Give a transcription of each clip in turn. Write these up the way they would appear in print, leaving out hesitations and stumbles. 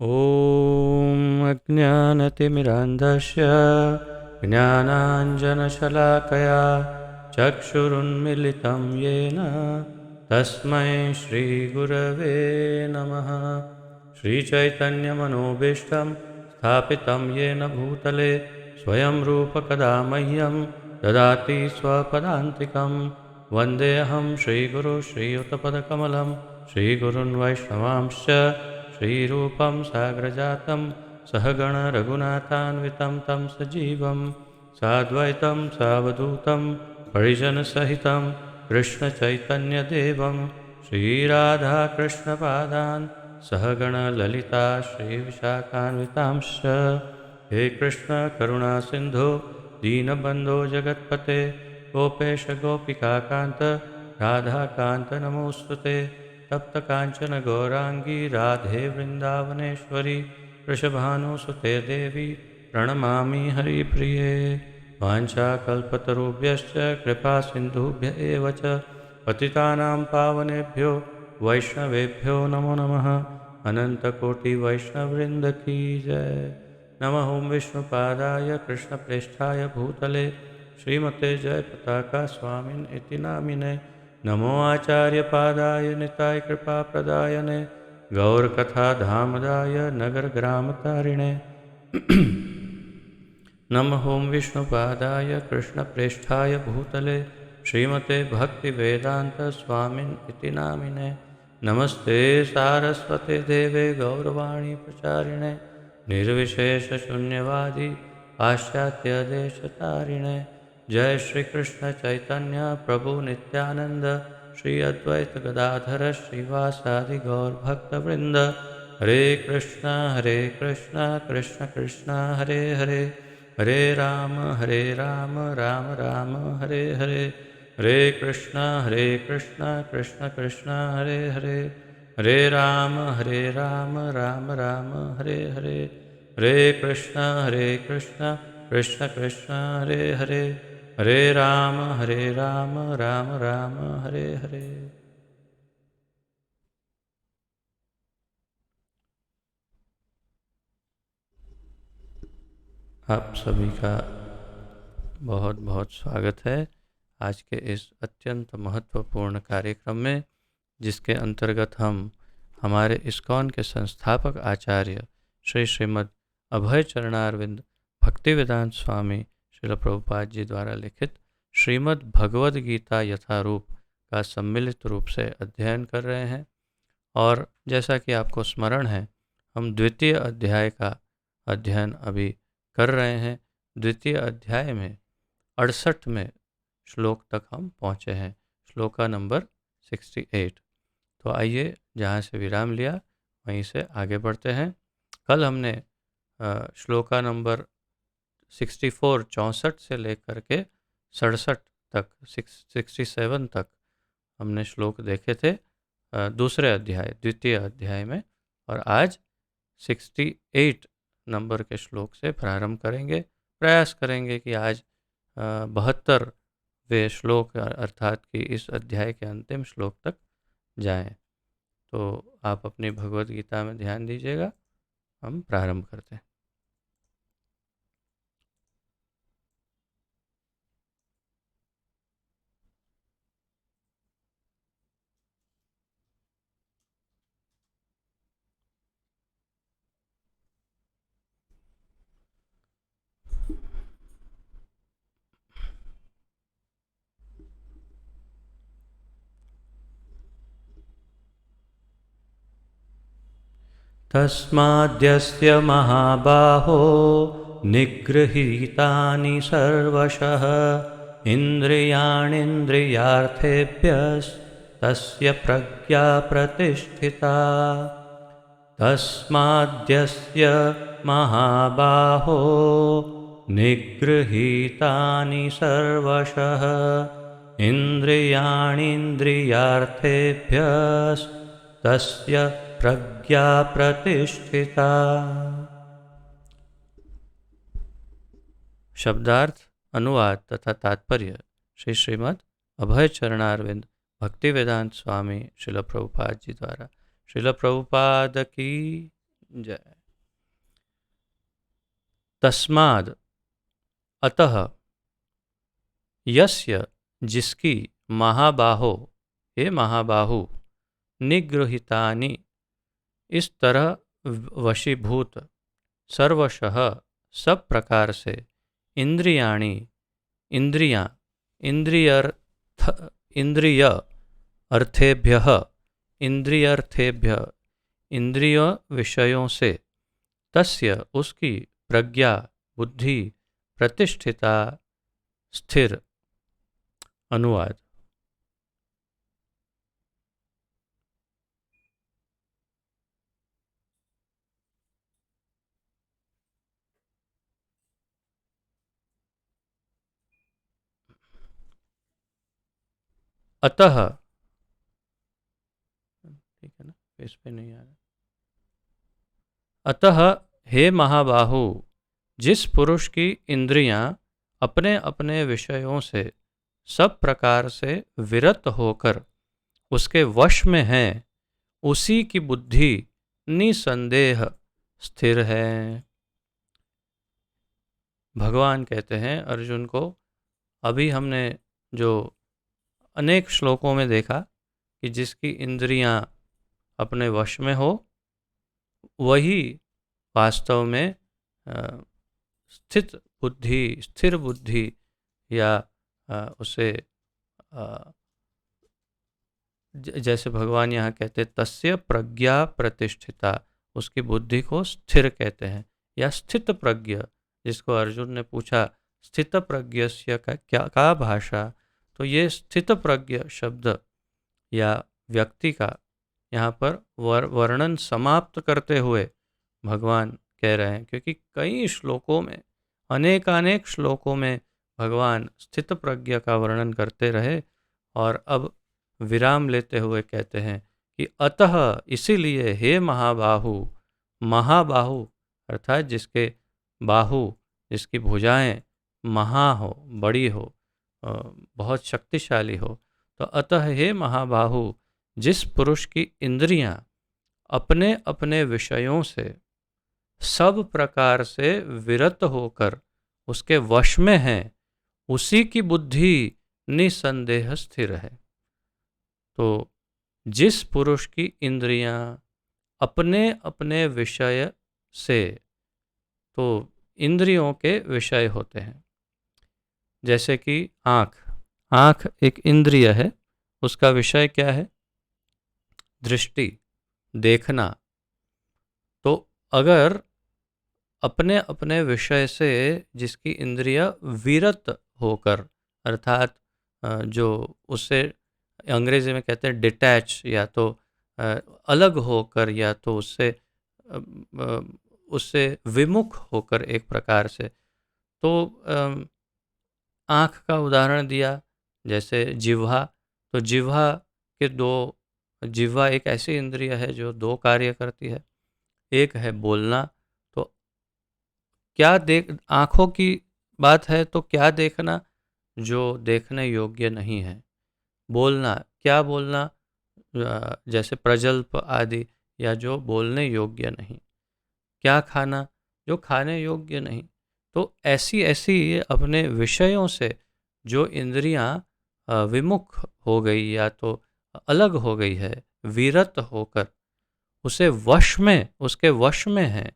ॐ अज्ञानतिमिरान्धस्य ज्ञानाञ्जनशलाकया चक्षुरुन्मिलितं येन तस्मै श्रीगुरवे नमः। श्रीचैतन्यमनोभीष्टं स्थापितं येन भूतले स्वयं रूपकदा मह्यं ददाति स्वपदान्तिकं। वन्देऽहं श्रीगुरु श्रीयुतपदकमलं श्रीगुरुन् वैष्णवांश्च श्रीरूपं साग्रजातं सहगण रघुनाथान्वितं तं सजीवं साद्वैतं सावधूतं परिजनसहितं कृष्णचैतन्यदेवं श्रीराधाकृष्णपादान् सहगण ललिता श्रीविशाखान्वितांश्च। हे कृष्ण करुणा सिन्धो दीनबन्धो जगत्पते गोपेश गोपिकान्त राधाकान्त नमोऽस्तुते। तप्त कांचन गौरांगी राधे वृंदावनेश्वरी वृषभानुसुते देवी प्रणमामि हरिप्रिये। वाञ्छाकल्पतरुभ्यश्च कृपा सिन्धुभ्य एव च पतितानां पावनेभ्यो वैष्णवेभ्यो नमो नमः। अनन्तकोटिवैष्णववृन्द की जय। नमः ओं विष्णुपादाय कृष्णप्रेष्ठाय भूतले श्रीमते जयपताका स्वामिन् इति नामिने। नमो आचार्यपादाय निताय कृपाप्रदायने गौरकथाधामदाय नगरग्रामतारिणे। नमः ओं विष्णुपादाय कृष्णप्रेष्ठाय भूतले श्रीमते भक्तिवेदान्तस्वामिन् इति नामिने। नमस्ते सारस्वते देवे गौरवाणी प्रचारिणे निर्विशेषशून्यवादी पाश्चात्यदेशतारिणे। जय श्री कृष्ण चैतन्य प्रभु नित्यानंद श्री अद्वैत गदाधर श्रीवासादि गौर भक्तवृंद। हरे कृष्ण कृष्ण कृष्ण हरे हरे हरे राम राम राम हरे हरे। हरे कृष्ण कृष्ण कृष्ण हरे हरे हरे राम राम राम हरे हरे। हरे कृष्ण कृष्ण कृष्ण हरे हरे हरे राम राम राम हरे हरे। आप सभी का बहुत बहुत स्वागत है आज के इस अत्यंत महत्वपूर्ण कार्यक्रम में, जिसके अंतर्गत हम हमारे इस्कॉन के संस्थापक आचार्य श्रीमद् अभय चरणारविंद भक्तिवेदांत स्वामी श्रील प्रभुपाद जी द्वारा लिखित श्रीमद् भगवद गीता यथारूप का सम्मिलित रूप से अध्ययन कर रहे हैं। और जैसा कि आपको स्मरण है, हम द्वितीय अध्याय का अध्ययन अभी कर रहे हैं। द्वितीय अध्याय में 68वें श्लोक तक हम पहुँचे हैं, श्लोका नंबर 68। तो आइए जहाँ से विराम लिया वहीं से आगे बढ़ते हैं। कल हमने श्लोका नंबर 64 से लेकर के 67 तक 67 तक हमने श्लोक देखे थे दूसरे अध्याय द्वितीय अध्याय में, और आज 68 नंबर के श्लोक से प्रारंभ करेंगे। प्रयास करेंगे कि आज 72वें श्लोक अर्थात कि इस अध्याय के अंतिम श्लोक तक जाएं। तो आप अपनी भगवद गीता में ध्यान दीजिएगा। हम प्रारंभ करते हैं। तस्माद्यस्य महाबाहो निगृहीतानि सर्वशः इन्द्रियाणीन्द्रियार्थेभ्यस्तस्य प्रज्ञा प्रतिष्ठिता। तस्माद्यस्य महाबाहो निगृहीतानि सर्वशः इन्द्रियाणीन्द्रियार्थेभ्यस्तस्य प्रज्ञा प्रतिष्ठिता। शब्दार्थ, अनुवाद तथा तात्पर्य श्री श्रीमद् अभय चरणारविंद भक्तिवेदांत स्वामी श्रील प्रभुपाद जी द्वारा। श्रील प्रभुपाद की जय। तस्माद अतः यस्य जिसकी महाबाहो हे महाबाहु निगृहीतानि इस तरह वशीभूत सर्वशः सब प्रकार से इंद्रियाणि इंद्रियां इंद्रियर्थ इंद्रिय अर्थेभ्यः इंद्रियर्थेभ्य इंद्रिय विषयों से तस्य उसकी प्रज्ञा बुद्धि प्रतिष्ठिता स्थिर। अनुवाद। अतः, ठीक है ना, इस पे नहीं आ रहा। अतः हे महाबाहु, जिस पुरुष की इंद्रियां अपने अपने विषयों से सब प्रकार से विरत होकर उसके वश में हैं, उसी की बुद्धि निसंदेह स्थिर है। भगवान कहते हैं अर्जुन को, अभी हमने जो अनेक श्लोकों में देखा कि जिसकी इंद्रियां अपने वश में हो वही वास्तव में स्थिर बुद्धि या उसे जैसे भगवान यहाँ कहते तस्य प्रज्ञा प्रतिष्ठिता, उसकी बुद्धि को स्थिर कहते हैं, या स्थित प्रज्ञ। जिसको अर्जुन ने पूछा स्थित प्रज्ञस्य का भाषा, तो ये स्थित प्रज्ञ शब्द या व्यक्ति का यहाँ पर वर्णन समाप्त करते हुए भगवान कह रहे हैं, क्योंकि कई श्लोकों में अनेकानेक श्लोकों में भगवान स्थित प्रज्ञ का वर्णन करते रहे और अब विराम लेते हुए कहते हैं कि अतः इसीलिए हे महाबाहु, महाबाहु अर्थात जिसके बाहु, जिसकी भुजाएं महा हो, बड़ी हो, बहुत शक्तिशाली हो, तो अतः हे महाबाहु, जिस पुरुष की इंद्रियां अपने अपने विषयों से सब प्रकार से विरत होकर उसके वश में हैं, उसी की बुद्धि निसंदेह स्थिर है। तो जिस पुरुष की इंद्रियां अपने अपने विषय से, तो इंद्रियों के विषय होते हैं, जैसे कि आँख एक इंद्रिय है, उसका विषय क्या है? दृष्टि, देखना। तो अगर अपने अपने विषय से जिसकी इंद्रिय विरत होकर, अर्थात जो उससे अंग्रेजी में कहते हैं डिटैच, या तो अलग होकर, या तो उससे विमुख होकर एक प्रकार से, तो आँख का उदाहरण दिया, जैसे जिह्वा। तो जिह्वा एक ऐसी इंद्रिय है जो दो कार्य करती है। एक है बोलना, तो क्या आँखों की बात है तो क्या देखना जो देखने योग्य नहीं है। बोलना, क्या बोलना, जैसे प्रजल्प आदि, या जो बोलने योग्य नहीं। क्या खाना, जो खाने योग्य नहीं। तो ऐसी ऐसी अपने विषयों से जो इंद्रियां विमुख हो गई या तो अलग हो गई है, विरत होकर उसके वश में है।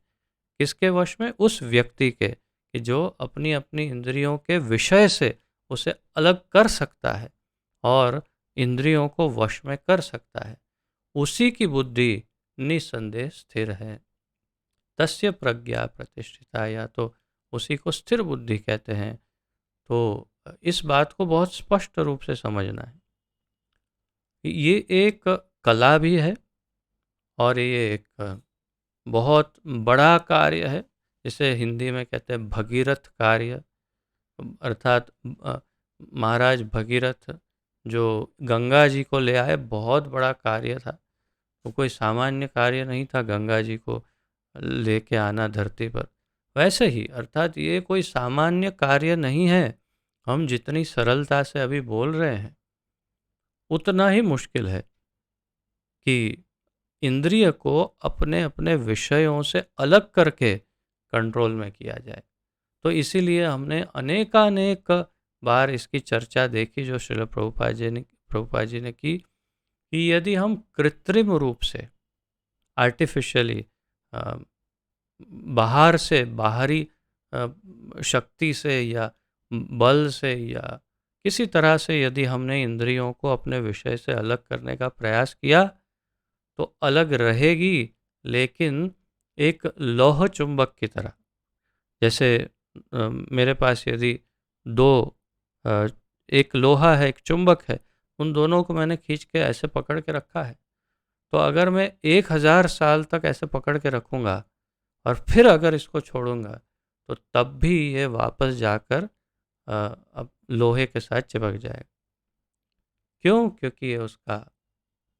किसके वश में? उस व्यक्ति के, कि जो अपनी अपनी इंद्रियों के विषय से उसे अलग कर सकता है और इंद्रियों को वश में कर सकता है, उसी की बुद्धि निसंदेह स्थिर है। तस्य प्रज्ञा प्रतिष्ठिता, या तो उसी को स्थिर बुद्धि कहते हैं। तो इस बात को बहुत स्पष्ट रूप से समझना है। ये एक कला भी है और ये एक बहुत बड़ा कार्य है, जिसे हिंदी में कहते हैं भगीरथ कार्य। अर्थात महाराज भगीरथ जो गंगा जी को ले आए, बहुत बड़ा कार्य था। वो कोई सामान्य कार्य नहीं था गंगा जी को लेके आना धरती पर। वैसे ही अर्थात ये कोई सामान्य कार्य नहीं है। हम जितनी सरलता से अभी बोल रहे हैं, उतना ही मुश्किल है कि इंद्रिय को अपने अपने विषयों से अलग करके कंट्रोल में किया जाए। तो इसीलिए हमने अनेकानेक बार इसकी चर्चा देखी जो श्रील प्रभुपाद जी ने की, कि यदि हम कृत्रिम रूप से आर्टिफिशियली बाहर से बाहरी शक्ति से या बल से या किसी तरह से यदि हमने इंद्रियों को अपने विषय से अलग करने का प्रयास किया तो अलग रहेगी, लेकिन एक लौह चुंबक की तरह। जैसे मेरे पास यदि दो एक लोहा है, एक चुंबक है, उन दोनों को मैंने खींच के ऐसे पकड़ के रखा है, तो अगर मैं 1000 साल तक ऐसे पकड़ के रखूँगा और फिर अगर इसको छोड़ूंगा तो तब भी ये वापस जाकर अब लोहे के साथ चिपक जाएगा। क्यों? क्योंकि ये उसका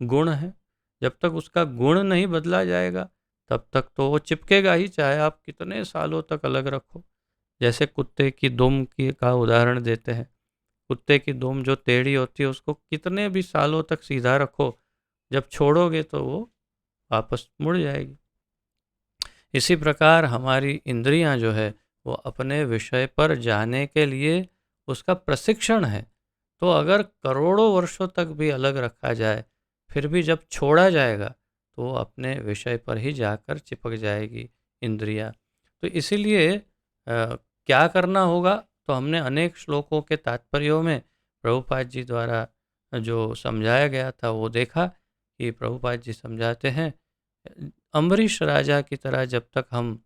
गुण है। जब तक उसका गुण नहीं बदला जाएगा तब तक तो वो चिपकेगा ही, चाहे आप कितने सालों तक अलग रखो। जैसे कुत्ते की दुम की का उदाहरण देते हैं। कुत्ते की दुम जो टेढ़ी होती है उसको कितने भी सालों तक सीधा रखो, जब छोड़ोगे तो वो वापस मुड़ जाएगी। इसी प्रकार हमारी इंद्रियां जो है वो अपने विषय पर जाने के लिए उसका प्रशिक्षण है। तो अगर करोड़ों वर्षों तक भी अलग रखा जाए, फिर भी जब छोड़ा जाएगा तो वो अपने विषय पर ही जाकर चिपक जाएगी इंद्रियां। तो इसीलिए क्या करना होगा, तो हमने अनेक श्लोकों के तात्पर्यों में प्रभुपाद जी द्वारा जो समझाया गया था वो देखा कि प्रभुपाद जी समझाते हैं, अम्बरीश राजा की तरह जब तक हम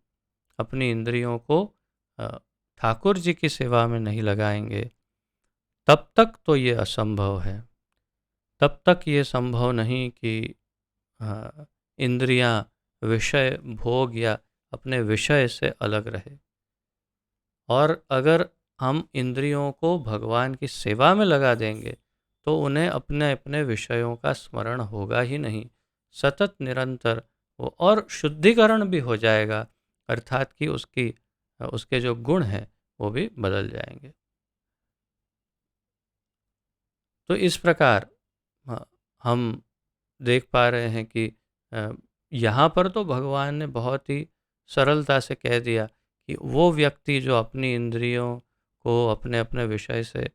अपनी इंद्रियों को ठाकुर जी की सेवा में नहीं लगाएंगे तब तक तो ये असंभव है। तब तक ये संभव नहीं कि इंद्रियां विषय भोग या अपने विषय से अलग रहे। और अगर हम इंद्रियों को भगवान की सेवा में लगा देंगे तो उन्हें अपने अपने विषयों का स्मरण होगा ही नहीं, सतत निरंतर वो और शुद्धिकरण भी हो जाएगा, अर्थात कि उसके जो गुण हैं वो भी बदल जाएंगे। तो इस प्रकार हम देख पा रहे हैं कि यहाँ पर तो भगवान ने बहुत ही सरलता से कह दिया कि वो व्यक्ति जो अपनी इंद्रियों को अपने अपने विषय से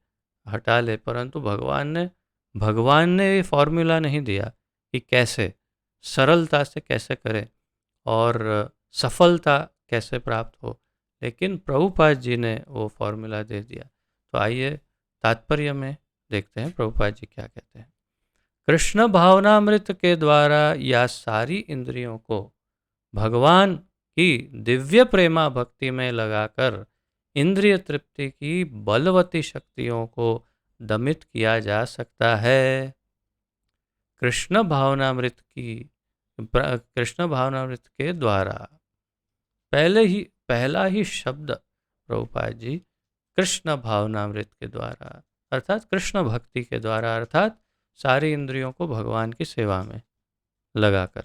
हटा ले, परंतु भगवान ने ये फॉर्मूला नहीं दिया कि कैसे सरलता से कैसे करें और सफलता कैसे प्राप्त हो, लेकिन प्रभुपाद जी ने वो फॉर्मूला दे दिया। तो आइए तात्पर्य में देखते हैं प्रभुपाद जी क्या कहते हैं। कृष्ण भावनामृत के द्वारा या सारी इंद्रियों को भगवान की दिव्य प्रेमा भक्ति में लगाकर इंद्रिय तृप्ति की बलवती शक्तियों को दमित किया जा सकता है। कृष्ण भावनामृत के द्वारा पहला ही शब्द प्रभुपाद जी कृष्ण भावनामृत के द्वारा अर्थात कृष्ण भक्ति के द्वारा अर्थात सारी इंद्रियों को भगवान की सेवा में लगाकर,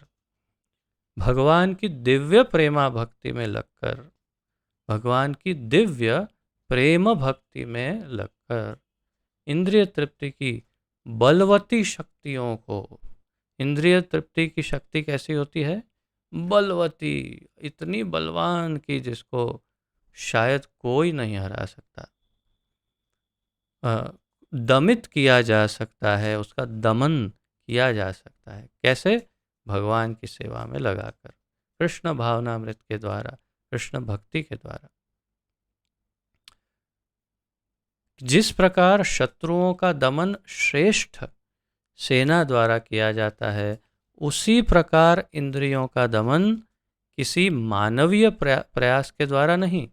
भगवान की दिव्य प्रेमा भक्ति में लगकर, भगवान की दिव्य प्रेम भक्ति में लगकर इंद्रिय तृप्ति की बलवती शक्तियों को, इंद्रिय तृप्ति की शक्ति कैसी होती है? बलवती, इतनी बलवान कि जिसको शायद कोई नहीं हरा सकता, दमित किया जा सकता है, उसका दमन किया जा सकता है। कैसे? भगवान की सेवा में लगाकर, कृष्ण भावनामृत के द्वारा, कृष्ण भक्ति के द्वारा। जिस प्रकार शत्रुओं का दमन श्रेष्ठ सेना द्वारा किया जाता है, उसी प्रकार इंद्रियों का दमन किसी मानवीय प्रयास के द्वारा नहीं,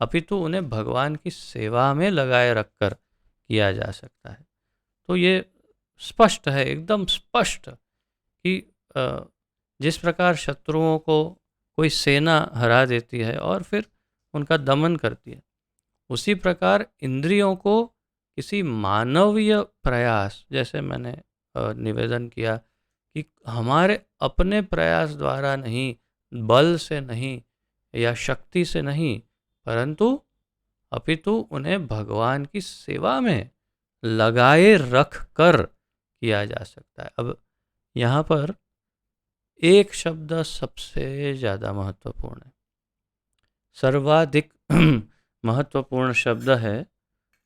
अपितु उन्हें भगवान की सेवा में लगाए रखकर किया जा सकता है। तो ये स्पष्ट है, एकदम स्पष्ट, कि जिस प्रकार शत्रुओं को कोई सेना हरा देती है और फिर उनका दमन करती है, उसी प्रकार इंद्रियों को किसी मानवीय प्रयास, जैसे मैंने निवेदन किया कि हमारे अपने प्रयास द्वारा नहीं, बल से नहीं या शक्ति से नहीं, परंतु अपितु उन्हें भगवान की सेवा में लगाए रख कर किया जा सकता है। अब यहाँ पर एक शब्द सबसे ज़्यादा महत्वपूर्ण है, सर्वाधिक महत्वपूर्ण शब्द है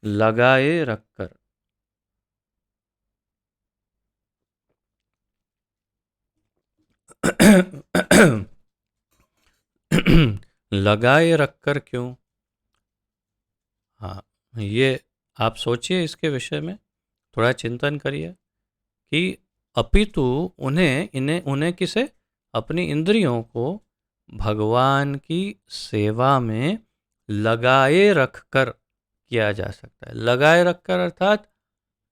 लगाए रखकर। लगाए रखकर क्यों? हाँ, ये आप सोचिए, इसके विषय में थोड़ा चिंतन करिए कि अपितु उन्हें किसे, अपनी इंद्रियों को भगवान की सेवा में लगाए रखकर किया जा सकता है। लगाए रखकर अर्थात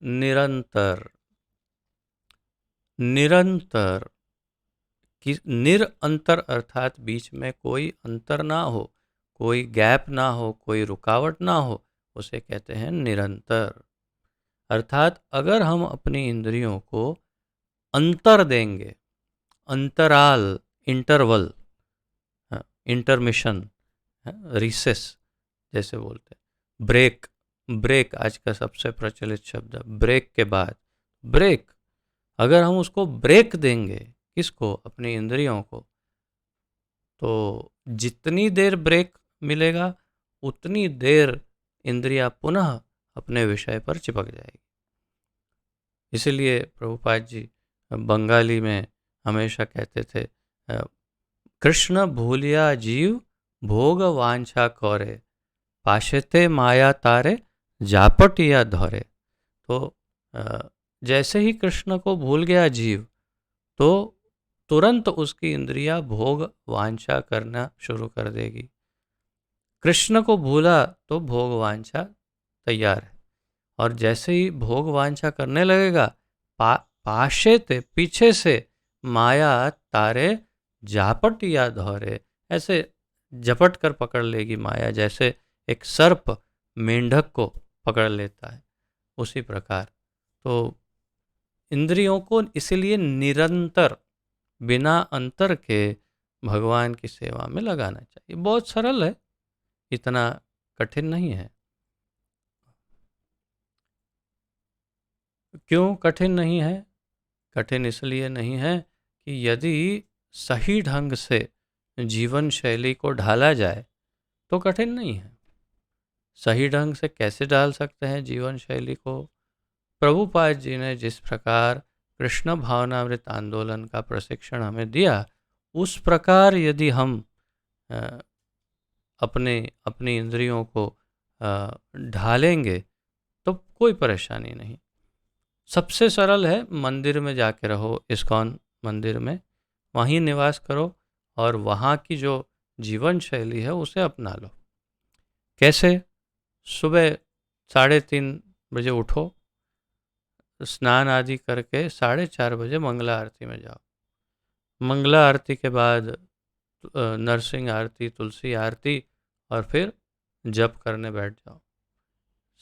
निरंतर, निरंतर कि निरंतर अर्थात बीच में कोई अंतर ना हो, कोई गैप ना हो, कोई रुकावट ना हो, उसे कहते हैं निरंतर। अर्थात अगर हम अपनी इंद्रियों को अंतर देंगे, अंतराल, इंटरवल, इंटरमिशन, रिसेस जैसे बोलते हैं, ब्रेक, ब्रेक आज का सबसे प्रचलित शब्द है, ब्रेक के बाद ब्रेक, अगर हम उसको ब्रेक देंगे, किसको, अपनी इंद्रियों को, तो जितनी देर ब्रेक मिलेगा उतनी देर इंद्रियां पुनः अपने विषय पर चिपक जाएगी। इसलिए प्रभुपाद जी बंगाली में हमेशा कहते थे, कृष्ण भूलिया जीव भोग वांछा करे, पाशते माया तारे जापट या धरे। तो जैसे ही कृष्ण को भूल गया जीव, तो तुरंत उसकी इंद्रियां भोग वांछा करना शुरू कर देगी। कृष्ण को भूला तो भोग वांछा तैयार है, और जैसे ही भोग वांछा करने लगेगा, पाशे ते, पीछे से, माया तारे झापट या धौरे, ऐसे झपट कर पकड़ लेगी माया, जैसे एक सर्प मेंढक को पकड़ लेता है, उसी प्रकार। तो इंद्रियों को इसलिए निरंतर बिना अंतर के भगवान की सेवा में लगाना चाहिए। बहुत सरल है, इतना कठिन नहीं है। क्यों कठिन नहीं है? कठिन इसलिए नहीं है कि यदि सही ढंग से जीवन शैली को ढाला जाए तो कठिन नहीं है। सही ढंग से कैसे डाल सकते हैं जीवन शैली को? प्रभुपाद जी ने जिस प्रकार कृष्ण भावनामृत आंदोलन का प्रशिक्षण हमें दिया, उस प्रकार यदि हम अपनी इंद्रियों को ढालेंगे तो कोई परेशानी नहीं। सबसे सरल है, मंदिर में जाके रहो, इस्कॉन मंदिर में, वहीं निवास करो और वहाँ की जो जीवन शैली है उसे अपना लो। कैसे? सुबह 3:30 बजे उठो, स्नान आदि करके 4:30 बजे मंगला आरती में जाओ। मंगला आरती के बाद नरसिंह आरती, तुलसी आरती, और फिर जप करने बैठ जाओ।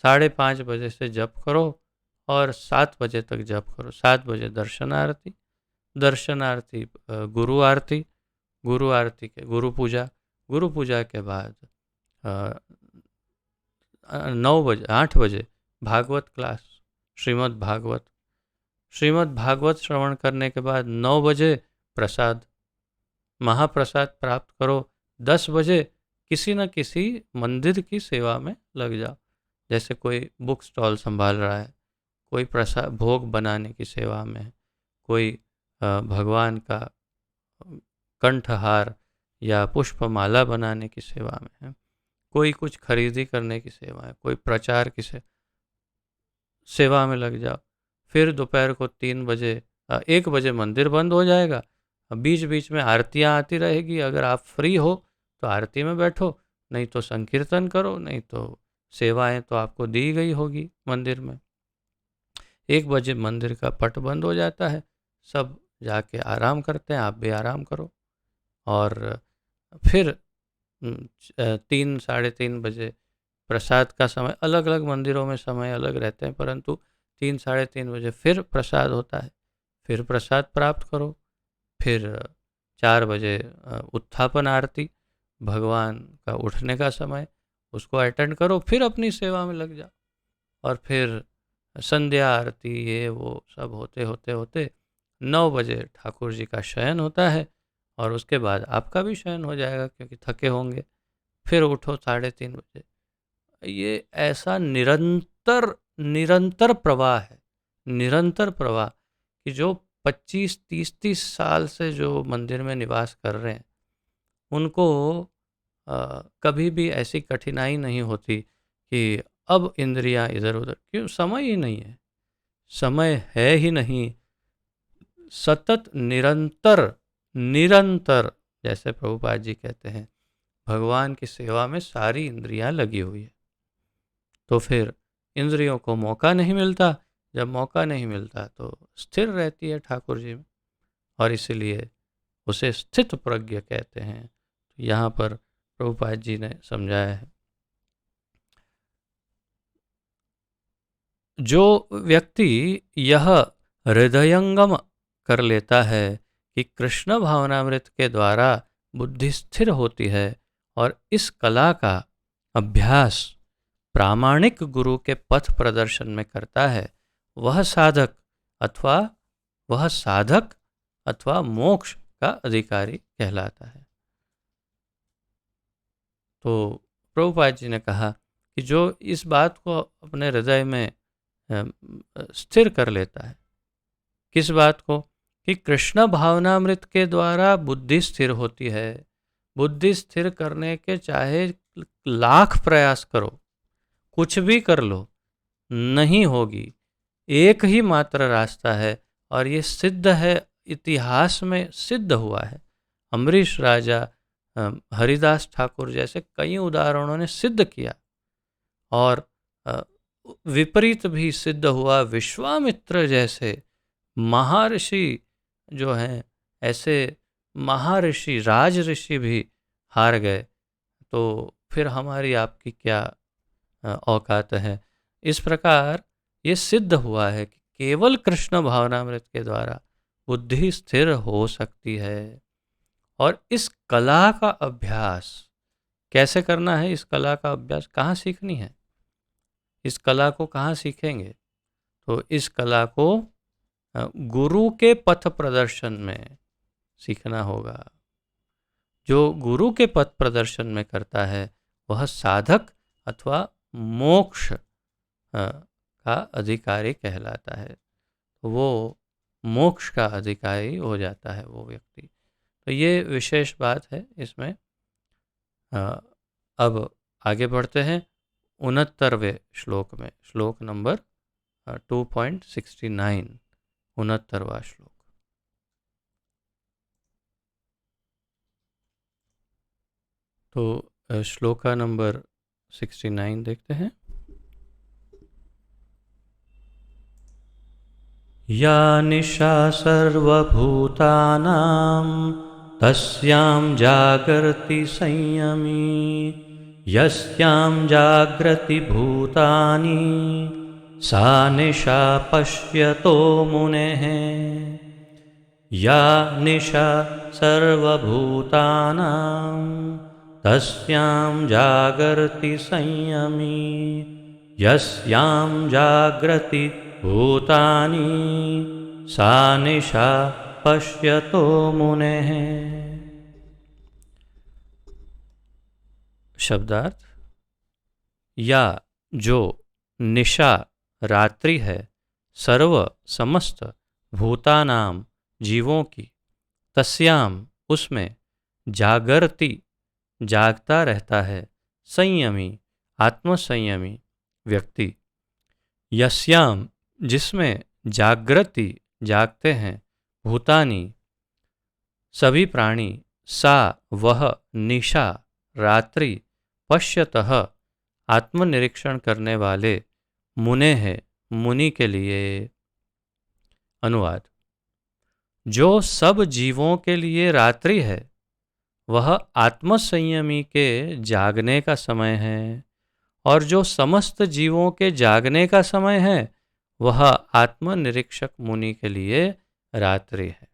5:30 बजे से जप करो और 7 बजे तक जप करो। 7 बजे दर्शन आरती, दर्शन आरती गुरु आरती, गुरु आरती के गुरु पूजा, गुरु पूजा के बाद 9 बजे 8 बजे भागवत क्लास, श्रीमद् भागवत, श्रीमद् भागवत श्रवण करने के बाद 9 बजे प्रसाद, महाप्रसाद प्राप्त करो। 10 बजे किसी न किसी मंदिर की सेवा में लग जाओ, जैसे कोई बुक स्टॉल संभाल रहा है, कोई प्रसाद भोग बनाने की सेवा में है, कोई भगवान का कंठहार या पुष्पमाला बनाने की सेवा में है, कोई कुछ खरीदी करने की सेवा है, कोई प्रचार की सेवा में लग जाओ। फिर दोपहर को 3 बजे 1 बजे मंदिर बंद हो जाएगा, बीच बीच में आरतियाँ आती रहेगी। अगर आप फ्री हो तो आरती में बैठो, नहीं तो संकीर्तन करो, नहीं तो सेवाएं तो आपको दी गई होगी मंदिर में। 1 बजे मंदिर का पट बंद हो जाता है, सब जाके आराम करते हैं, आप भी आराम करो। और फिर 3-3:30 बजे प्रसाद का समय, अलग अलग मंदिरों में समय अलग रहते हैं, परंतु 3-3:30 बजे फिर प्रसाद होता है, फिर प्रसाद प्राप्त करो। फिर 4 बजे उत्थापन आरती, भगवान का उठने का समय, उसको अटेंड करो, फिर अपनी सेवा में लग जाओ। और फिर संध्या आरती, ये वो सब होते होते होते 9 बजे ठाकुर जी का शयन होता है और उसके बाद आपका भी शयन हो जाएगा क्योंकि थके होंगे। फिर उठो 3:30 बजे। ये ऐसा निरंतर निरंतर प्रवाह है, निरंतर प्रवाह, कि जो 25-30 साल से जो मंदिर में निवास कर रहे हैं उनको कभी भी ऐसी कठिनाई नहीं होती कि अब इंद्रियां इधर उधर, क्यों? समय ही नहीं है, समय है ही नहीं। सतत निरंतर निरंतर, जैसे प्रभुपाद जी कहते हैं, भगवान की सेवा में सारी इंद्रियां लगी हुई है। तो फिर इंद्रियों को मौका नहीं मिलता, जब मौका नहीं मिलता तो स्थिर रहती है ठाकुर जी में, और इसीलिए उसे स्थित प्रज्ञ कहते हैं। तो यहाँ पर प्रभुपाद जी ने समझाया है, जो व्यक्ति यह हृदयंगम कर लेता है कि कृष्ण भावनामृत के द्वारा बुद्धि स्थिर होती है और इस कला का अभ्यास प्रामाणिक गुरु के पथ प्रदर्शन में करता है, वह साधक अथवा वह साधक अथवा मोक्ष का अधिकारी कहलाता है। तो प्रभुपाद जी ने कहा कि जो इस बात को अपने हृदय में स्थिर कर लेता है, किस बात को? कि कृष्ण भावनामृत के द्वारा बुद्धि स्थिर होती है। बुद्धि स्थिर करने के चाहे लाख प्रयास करो, कुछ भी कर लो, नहीं होगी। एक ही मात्र रास्ता है, और ये सिद्ध है, इतिहास में सिद्ध हुआ है। अम्बरीश राजा, हरिदास ठाकुर जैसे कई उदाहरणों ने सिद्ध किया, और विपरीत भी सिद्ध हुआ। विश्वामित्र जैसे महर्षि जो हैं, ऐसे महर्षि राज ऋषि भी हार गए, तो फिर हमारी आपकी क्या औकात है? इस प्रकार ये सिद्ध हुआ है कि केवल कृष्ण भावनामृत के द्वारा बुद्धि स्थिर हो सकती है। और इस कला का अभ्यास कैसे करना है? इस कला का अभ्यास कहाँ सीखनी है? इस कला को कहाँ सीखेंगे? तो इस कला को गुरु के पथ प्रदर्शन में सीखना होगा। जो गुरु के पथ प्रदर्शन में करता है वह साधक अथवा मोक्ष का अधिकारी कहलाता है। वो मोक्ष का अधिकारी हो जाता है वो व्यक्ति। तो ये विशेष बात है इसमें। अब आगे बढ़ते हैं 69वें श्लोक में, श्लोक नंबर 2.69, 69वां श्लोक। तो श्लोका नंबर 69 देखते हैं। या निशा सर्वभूतानां तस्यां जागर्ति संयमी, यस्यां जागृति भूतानि सा निशा पश्यतो मुनेः। या निशा सर्वभूतानां तस्यां जागर्ति संयमी, यस्यां जागृति भूतानि सा निशा पश्यतो मुनेः। शब्दार्थ: या जो निशा रात्रि है, सर्व समस्त भूतानाम जीवों की, तस्याम उसमें, जागर्ति जागता रहता है, संयमी आत्मसंयमी व्यक्ति, यस्याम जिसमें, जागृति जागते हैं, भूतानि सभी प्राणी, सा वह, निशा रात्रि, पश्यतः आत्मनिरीक्षण करने वाले, मुने है मुनि के लिए। अनुवाद: जो सब जीवों के लिए रात्रि है वह आत्मसंयमी के जागने का समय है, और जो समस्त जीवों के जागने का समय है वह आत्मनिरीक्षक मुनि के लिए रात्रि है।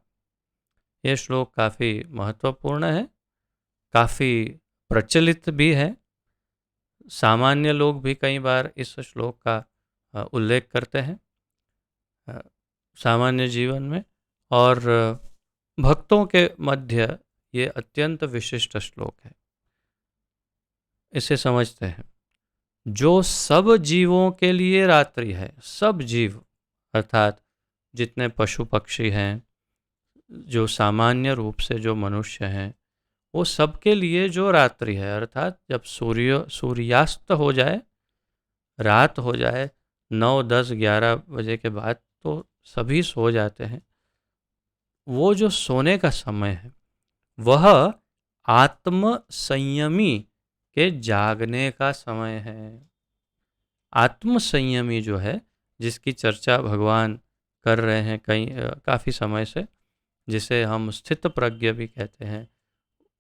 यह श्लोक काफ़ी महत्वपूर्ण है, काफ़ी प्रचलित भी है। सामान्य लोग भी कई बार इस श्लोक का उल्लेख करते हैं सामान्य जीवन में, और भक्तों के मध्य ये अत्यंत विशिष्ट श्लोक है। इसे समझते हैं। जो सब जीवों के लिए रात्रि है, सब जीव अर्थात जितने पशु पक्षी हैं, जो सामान्य रूप से जो मनुष्य हैं, वो सबके लिए जो रात्रि है, अर्थात जब सूर्यास्त हो जाए, रात हो जाए, 9, 10, 11 बजे के बाद तो सभी सो जाते हैं। वो जो सोने का समय है वह आत्म संयमी के जागने का समय है। आत्म संयमी जो है, जिसकी चर्चा भगवान कर रहे हैं काफ़ी समय से, जिसे हम स्थित प्रज्ञ भी कहते हैं,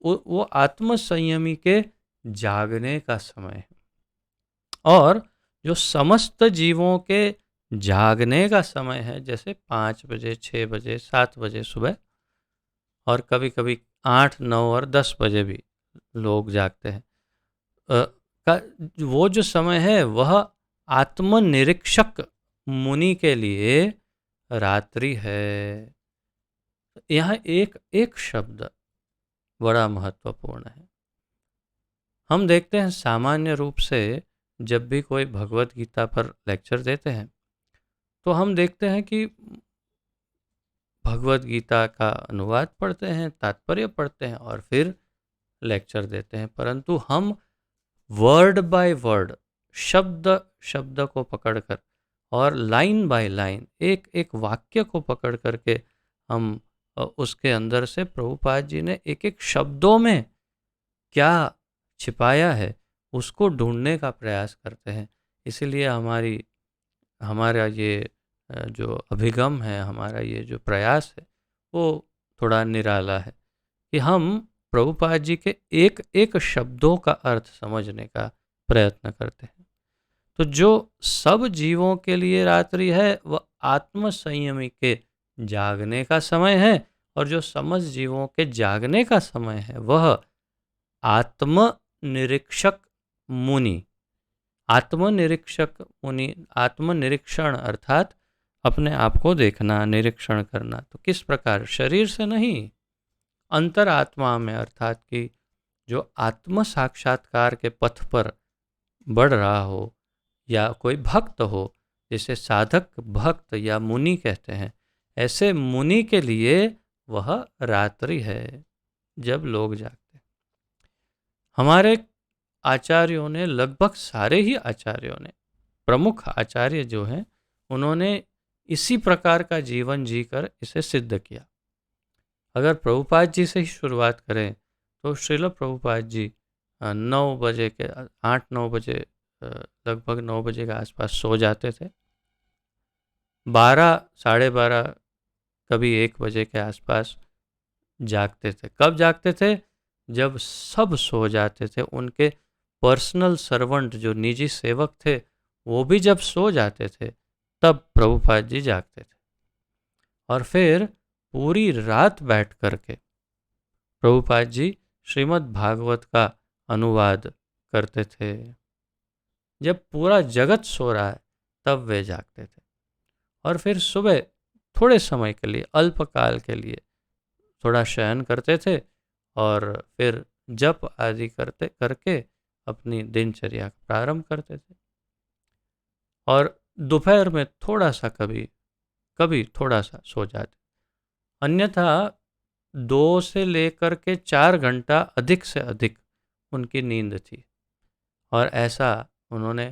वो आत्म संयमी के जागने का समय है। और जो समस्त जीवों के जागने का समय है, जैसे 5 बजे, 6 बजे, 7 बजे सुबह, और कभी कभी 8, 9 और 10 बजे भी लोग जागते हैं, अ, का वो जो समय है वह आत्मनिरीक्षक मुनि के लिए रात्रि है। यहाँ एक एक शब्द बड़ा महत्वपूर्ण है। हम देखते हैं सामान्य रूप से जब भी कोई भगवत गीता पर लेक्चर देते हैं तो हम देखते हैं कि भगवत गीता का अनुवाद पढ़ते हैं, तात्पर्य पढ़ते हैं और फिर लेक्चर देते हैं, परंतु हम वर्ड बाय वर्ड, शब्द शब्द को पकड़कर और लाइन बाय लाइन, एक एक वाक्य को पकड़ करके हम उसके अंदर से प्रभुपाद जी ने एक एक शब्दों में क्या छिपाया है उसको ढूंढने का प्रयास करते हैं। इसीलिए हमारा ये जो अभिगम है, हमारा ये जो प्रयास है, वो थोड़ा निराला है कि हम प्रभुपाद जी के एक एक शब्दों का अर्थ समझने का प्रयत्न करते हैं। तो जो सब जीवों के लिए रात्रि है वह आत्म संयमी के जागने का समय है, और जो समस्त जीवों के जागने का समय है वह आत्मनिरीक्षक मुनि, आत्मनिरीक्षक मुनि, आत्मनिरीक्षण अर्थात अपने आप को देखना, निरीक्षण करना। तो किस प्रकार? शरीर से नहीं, अंतरात्मा में, अर्थात कि जो आत्म साक्षात्कार के पथ पर बढ़ रहा हो या कोई भक्त हो, जिसे साधक भक्त या मुनि कहते हैं, ऐसे मुनि के लिए वह रात्रि है जब लोग जागते हैं। हमारे आचार्यों ने, लगभग सारे ही आचार्यों ने, प्रमुख आचार्य जो हैं, उन्होंने इसी प्रकार का जीवन जीकर इसे सिद्ध किया। अगर प्रभुपाद जी से ही शुरुआत करें तो श्रील प्रभुपाद जी 9 बजे के 8-9 बजे, लगभग 9 बजे के आसपास सो जाते थे। 12, 12:30, कभी 1 बजे के आसपास जागते थे। कब जागते थे? जब सब सो जाते थे। उनके पर्सनल सर्वेंट, जो निजी सेवक थे, वो भी जब सो जाते थे तब प्रभुपाद जी जागते थे। और फिर पूरी रात बैठ करके प्रभुपाद जी श्रीमद् भागवत का अनुवाद करते थे। जब पूरा जगत सो रहा है तब वे जागते थे, और फिर सुबह थोड़े समय के लिए, अल्पकाल के लिए थोड़ा शयन करते थे, और फिर जप आदि करते करके अपनी दिनचर्या का प्रारंभ करते थे। और दोपहर में थोड़ा सा, कभी कभी थोड़ा सा सो जाते। अन्यथा 2 से लेकर के 4 घंटा अधिक से अधिक उनकी नींद थी। और ऐसा उन्होंने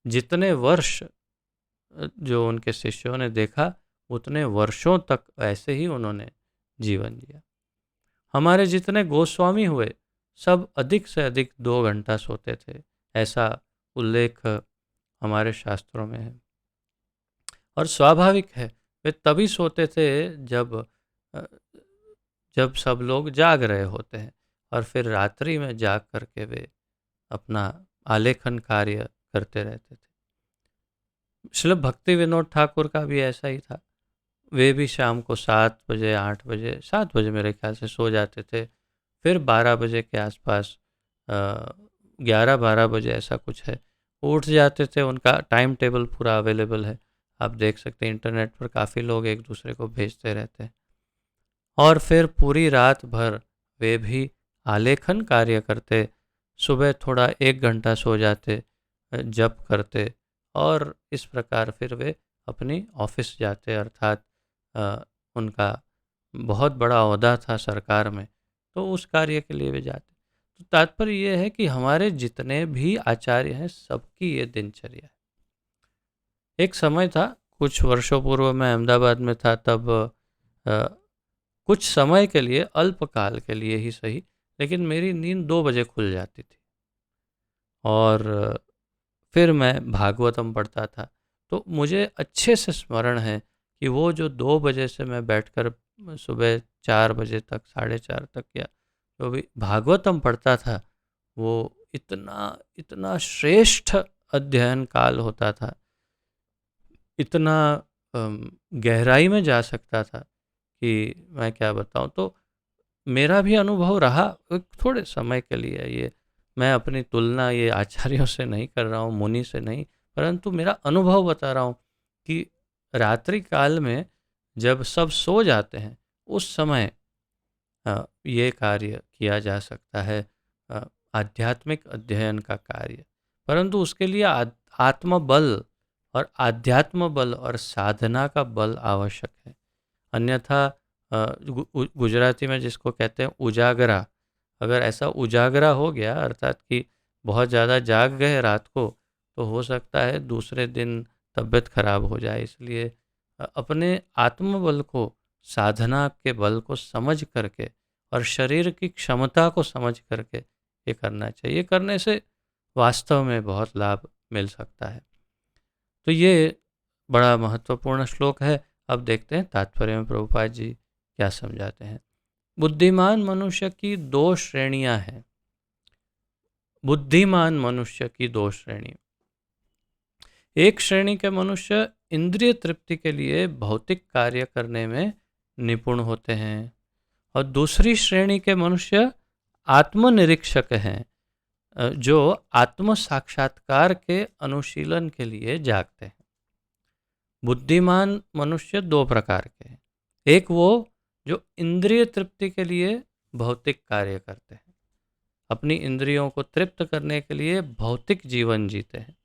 जितने वर्ष, जो उनके शिष्यों ने देखा, उतने वर्षों तक ऐसे ही उन्होंने जीवन जिया। हमारे जितने गोस्वामी हुए सब अधिक से अधिक 2 घंटा सोते थे, ऐसा उल्लेख हमारे शास्त्रों में है। और स्वाभाविक है, वे तभी सोते थे जब जब सब लोग जाग रहे होते हैं, और फिर रात्रि में जाग करके वे अपना आलेखन कार्य करते रहते थे। श्रील भक्ति विनोद ठाकुर का भी ऐसा ही था। वे भी शाम को 7 बजे, 8 बजे, 7 बजे मेरे ख्याल से सो जाते थे। फिर 12 बजे के आसपास, 11-12 बजे ऐसा कुछ है, उठ जाते थे। उनका टाइम टेबल पूरा अवेलेबल है। आप देख सकते हैं इंटरनेट पर काफ़ी लोग एक दूसरे को भेजते रहते हैं। और फिर पूरी रात भर वे भी आलेखन कार्य करते, सुबह थोड़ा 1 घंटा सो जाते, जप करते, और इस प्रकार फिर वे अपनी ऑफिस जाते, अर्थात उनका बहुत बड़ा ओहदा था सरकार में, तो उस कार्य के लिए वे जाते। तो तात्पर्य ये है कि हमारे जितने भी आचार्य हैं सबकी ये दिनचर्या है। एक समय था, कुछ वर्षों पूर्व मैं अहमदाबाद में था, तब कुछ समय के लिए, अल्पकाल के लिए ही सही, लेकिन मेरी नींद 2 बजे खुल जाती थी और फिर मैं भागवतम पढ़ता था। तो मुझे अच्छे से स्मरण है कि वो जो 2 बजे से मैं बैठकर सुबह 4 बजे तक, 4:30 तक, या जो भी भागवतम पढ़ता था, वो इतना इतना श्रेष्ठ अध्ययन काल होता था, इतना गहराई में जा सकता था कि मैं क्या बताऊं। तो मेरा भी अनुभव रहा एक थोड़े समय के लिए, ये मैं अपनी तुलना ये आचार्यों से नहीं कर रहा हूँ, मुनि से नहीं, परंतु मेरा अनुभव बता रहा हूँ कि रात्रि काल में जब सब सो जाते हैं उस समय ये कार्य किया जा सकता है, अ, आध्यात्मिक अध्ययन का कार्य। परंतु उसके लिए आत्मबल और आध्यात्म बल और साधना का बल आवश्यक है। अन्यथा गुजराती में जिसको कहते हैं उजागरा, अगर ऐसा उजागरा हो गया, अर्थात कि बहुत ज़्यादा जाग गए रात को, तो हो सकता है दूसरे दिन तबीयत खराब हो जाए। इसलिए अपने आत्मबल को, साधना के बल को समझ करके और शरीर की क्षमता को समझ करके ये करना चाहिए। करने से वास्तव में बहुत लाभ मिल सकता है। तो ये बड़ा महत्वपूर्ण श्लोक है। अब देखते हैं तात्पर्य में प्रभुपाद जी क्या समझाते हैं। बुद्धिमान मनुष्य की 2 श्रेणियां हैं। बुद्धिमान मनुष्य की 2 श्रेणी। एक श्रेणी के मनुष्य इंद्रिय तृप्ति के लिए भौतिक कार्य करने में निपुण होते हैं, और दूसरी श्रेणी के मनुष्य आत्मनिरीक्षक हैं, जो आत्म साक्षात्कार के अनुशीलन के लिए जागते हैं। बुद्धिमान मनुष्य 2 प्रकार के हैं। एक वो जो इंद्रिय तृप्ति के लिए भौतिक कार्य करते हैं, अपनी इंद्रियों को तृप्त करने के लिए भौतिक जीवन जीते हैं।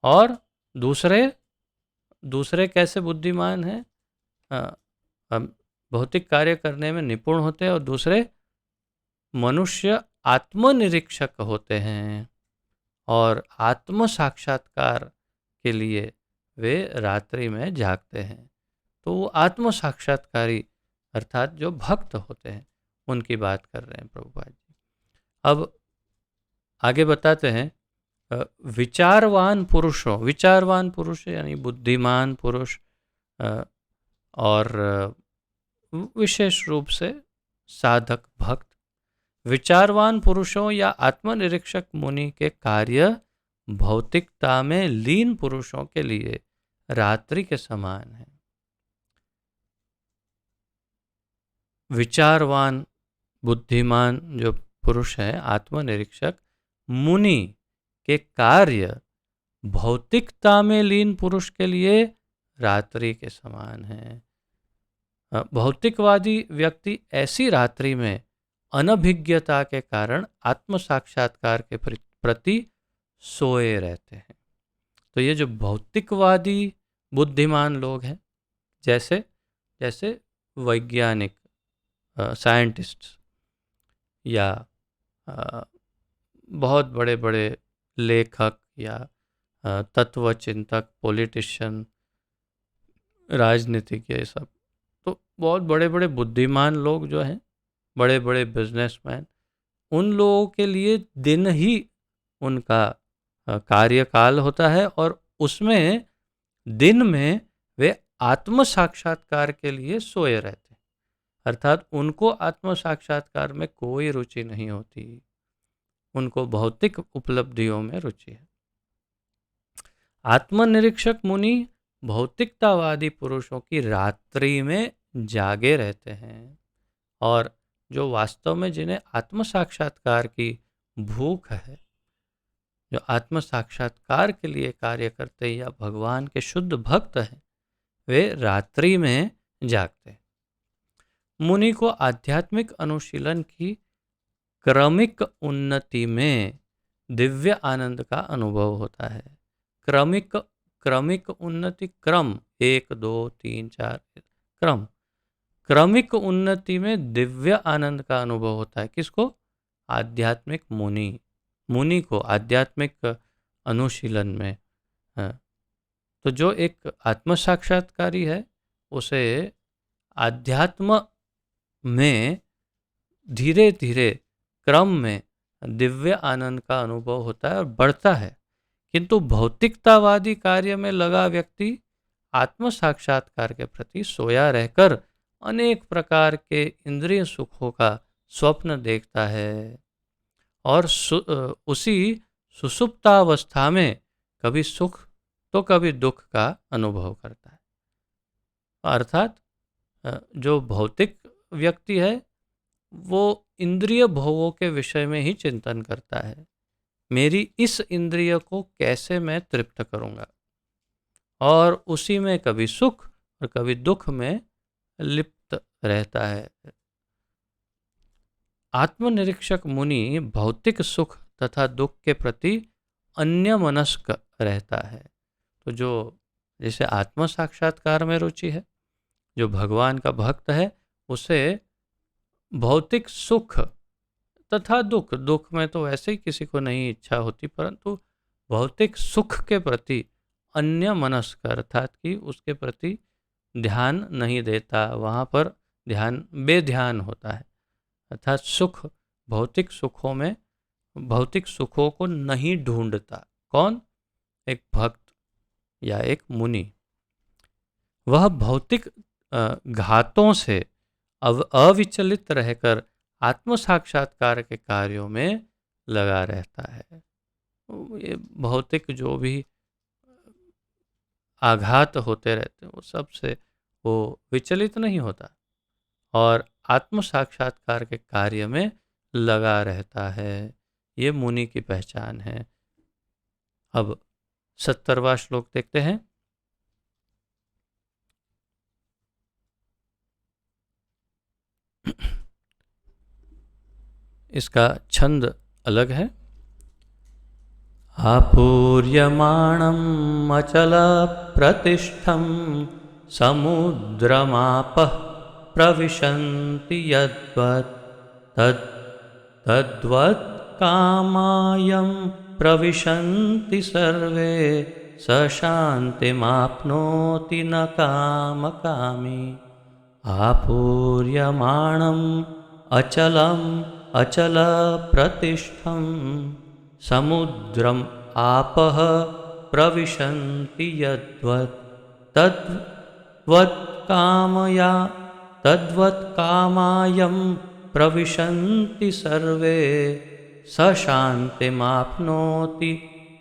और दूसरे दूसरे कैसे बुद्धिमान हैं? हम भौतिक कार्य करने में निपुण होते हैं, और दूसरे मनुष्य आत्मनिरीक्षक होते हैं, और आत्म साक्षात्कार के लिए वे रात्रि में जागते हैं। तो वो आत्म साक्षात्कारी, अर्थात जो भक्त होते हैं, उनकी बात कर रहे हैं प्रभुपाद जी। अब आगे बताते हैं, विचारवान पुरुषों, विचारवान पुरुष यानी बुद्धिमान पुरुष, और विशेष रूप से साधक भक्त, विचारवान पुरुषों या आत्मनिरीक्षक मुनि के कार्य भौतिकता में लीन पुरुषों के लिए रात्रि के समान है। विचारवान बुद्धिमान जो पुरुष है, आत्मनिरीक्षक मुनि के कार्य भौतिकता में लीन पुरुष के लिए रात्रि के समान है। भौतिकवादी व्यक्ति ऐसी रात्रि में अनभिज्ञता के कारण आत्म साक्षात्कार के प्रति सोए रहते हैं। तो ये जो भौतिकवादी बुद्धिमान लोग हैं, जैसे जैसे वैज्ञानिक, साइंटिस्ट, या बहुत बड़े बड़े लेखक, या तत्वचिंतक, पॉलिटिशियन, राजनीतिक, ये सब, तो बहुत बड़े बड़े बुद्धिमान लोग जो हैं, बड़े बड़े बिजनेसमैन, उन लोगों के लिए दिन ही उनका कार्यकाल होता है, और उसमें दिन में वे आत्म साक्षात्कार के लिए सोए रहते हैं। अर्थात उनको आत्म साक्षात्कार में कोई रुचि नहीं होती, उनको भौतिक उपलब्धियों में रुचि है। आत्मनिरीक्षक मुनि भौतिकतावादी पुरुषों की रात्रि में जागे रहते हैं, और जो वास्तव में जिन्हें आत्म साक्षात्कार की भूख है, जो आत्म साक्षात्कार के लिए कार्य करते या भगवान के शुद्ध भक्त हैं, वे रात्रि में जागते हैं। मुनि को आध्यात्मिक अनुशीलन की क्रमिक उन्नति में दिव्य आनंद का अनुभव होता है। क्रमिक क्रमिक उन्नति, क्रम 1 2 3 4 क्रम, क्रमिक उन्नति में दिव्य आनंद का अनुभव होता है। किसको? आध्यात्मिक मुनि को आध्यात्मिक अनुशीलन में। तो जो एक आत्म साक्षात्कारी है, उसे आध्यात्म में धीरे धीरे क्रम में दिव्य आनंद का अनुभव होता है और बढ़ता है। किंतु भौतिकतावादी कार्य में लगा व्यक्ति आत्म साक्षात्कार के प्रति सोया रहकर अनेक प्रकार के इंद्रिय सुखों का स्वप्न देखता है और उसी सुषुप्तावस्था में कभी सुख तो कभी दुख का अनुभव करता है। अर्थात जो भौतिक व्यक्ति है वो इंद्रिय भोगों के विषय में ही चिंतन करता है, मेरी इस इंद्रिय को कैसे मैं तृप्त करूंगा, और उसी में कभी सुख और कभी दुख में लिप्त रहता है। आत्मनिरीक्षक मुनि भौतिक सुख तथा दुख के प्रति अन्यमनस्क रहता है। तो जो जैसे आत्म साक्षात्कार में रुचि है, जो भगवान का भक्त है, उसे भौतिक सुख तथा दुख, दुख में तो वैसे ही किसी को नहीं इच्छा होती, परंतु भौतिक सुख के प्रति अन्यमनस्क, अर्थात कि उसके प्रति ध्यान नहीं देता, वहाँ पर ध्यान बेध्यान होता है। अर्थात सुख, भौतिक सुखों में भौतिक सुखों को नहीं ढूंढता। कौन? एक भक्त या एक मुनि। वह भौतिक घातों से अविचलित रहकर आत्म साक्षात्कार के कार्यों में लगा रहता है। ये भौतिक जो भी आघात होते रहते हैं, वो सबसे वो विचलित नहीं होता और आत्म साक्षात्कार के कार्य में लगा रहता है। ये मुनि की पहचान है। अब 70वां श्लोक देखते हैं। इसका छंद अलग है। आपूर्यमाणम् अचल प्रतिष्ठं समुद्रमापः प्रविशन्ति यद्वत् तद्वत् कामायं प्रविशन्ति सर्वे स शान्तिमाप्नोति न कामकामी। आपूर्यमाणम् अचलम् अचल प्रतिष्ठं समुद्रम आपः प्रविशन्ति यद्वत् तद्वत् कामायं प्रविशन्ति सर्वे स शान्तिमाप्नोति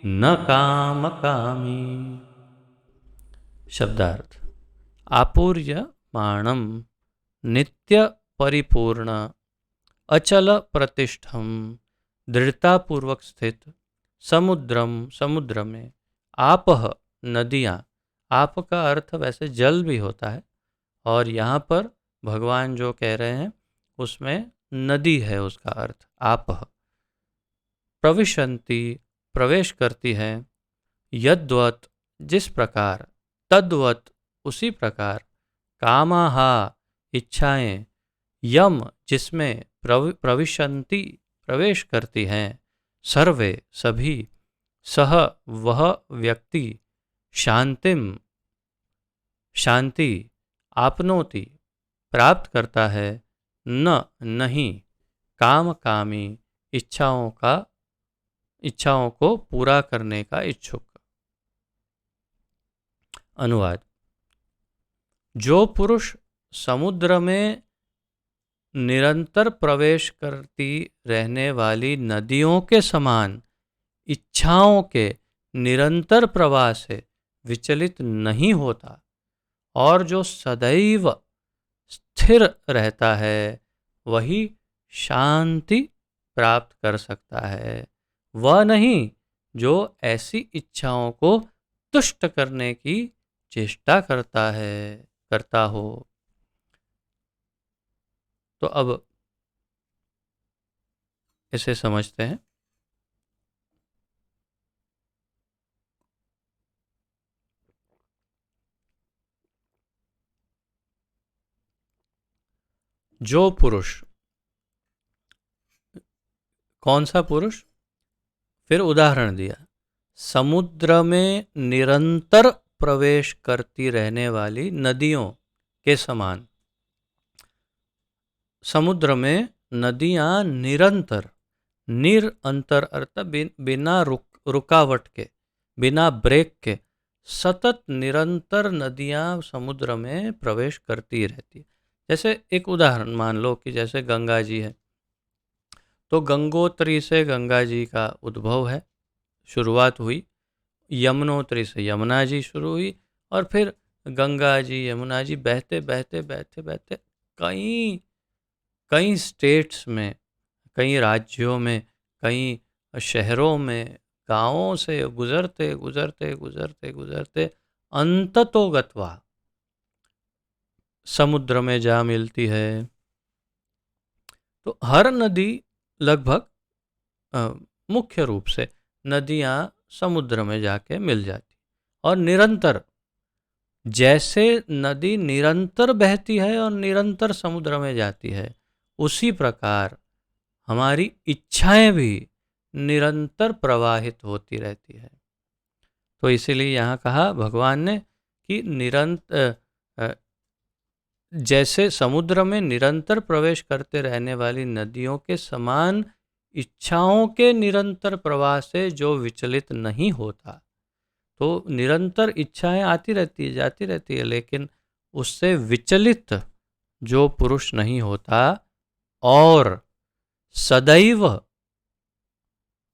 न कामकामी। शब्दार्थ। आपूर्यमाणं नित्य परिपूर्ण, अचल प्रतिष्ठम दृढ़तापूर्वक स्थित, समुद्रम समुद्र में, आपह नदियाँ। आप का अर्थ वैसे जल भी होता है और यहाँ पर भगवान जो कह रहे हैं उसमें नदी है, उसका अर्थ आपह। प्रविशन्ति प्रवेश करती है, यद्वत् जिस प्रकार, तद्वत् उसी प्रकार, कामाहा इच्छाएं, यम जिसमें प्रविशन्ति प्रवेश करती हैं, सर्वे सभी, सह वह व्यक्ति, शांतिम शांति, आपनोति प्राप्त करता है, न नहीं, काम कामी इच्छाओं को पूरा करने का इच्छुक। अनुवाद। जो पुरुष समुद्र में निरंतर प्रवेश करती रहने वाली नदियों के समान इच्छाओं के निरंतर प्रवाह से विचलित नहीं होता और जो सदैव स्थिर रहता है, वही शांति प्राप्त कर सकता है। वह नहीं जो ऐसी इच्छाओं को तुष्ट करने की चेष्टा करता हो। तो अब इसे समझते हैं। जो पुरुष, कौन सा पुरुष? फिर उदाहरण दिया, समुद्र में निरंतर प्रवेश करती रहने वाली नदियों के समान। समुद्र में नदियां निरंतर, निरंतर अर्थात बिना रुकावट के, बिना ब्रेक के सतत निरंतर नदियां समुद्र में प्रवेश करती रहती है। जैसे एक उदाहरण मान लो कि जैसे गंगा जी है, तो गंगोत्री से गंगा जी का उद्भव है, शुरुआत हुई। यमुनोत्री से यमुना जी शुरू हुई, और फिर गंगा जी यमुना जी बहते बहते बहते बहते कई कई स्टेट्स में, कई राज्यों में, कई शहरों में, गांवों से गुजरते गुजरते गुजरते गुजरते अंततोगत्वा समुद्र में जा मिलती है। तो हर नदी लगभग मुख्य रूप से नदियां समुद्र में जाके मिल जाती, और निरंतर, जैसे नदी निरंतर बहती है और निरंतर समुद्र में जाती है, उसी प्रकार हमारी इच्छाएं भी निरंतर प्रवाहित होती रहती है। तो इसीलिए यहाँ कहा भगवान ने कि निरंतर, जैसे समुद्र में निरंतर प्रवेश करते रहने वाली नदियों के समान इच्छाओं के निरंतर प्रवाह से जो विचलित नहीं होता। तो निरंतर इच्छाएं आती रहती है, जाती रहती है, लेकिन उससे विचलित जो पुरुष नहीं होता, और सदैव,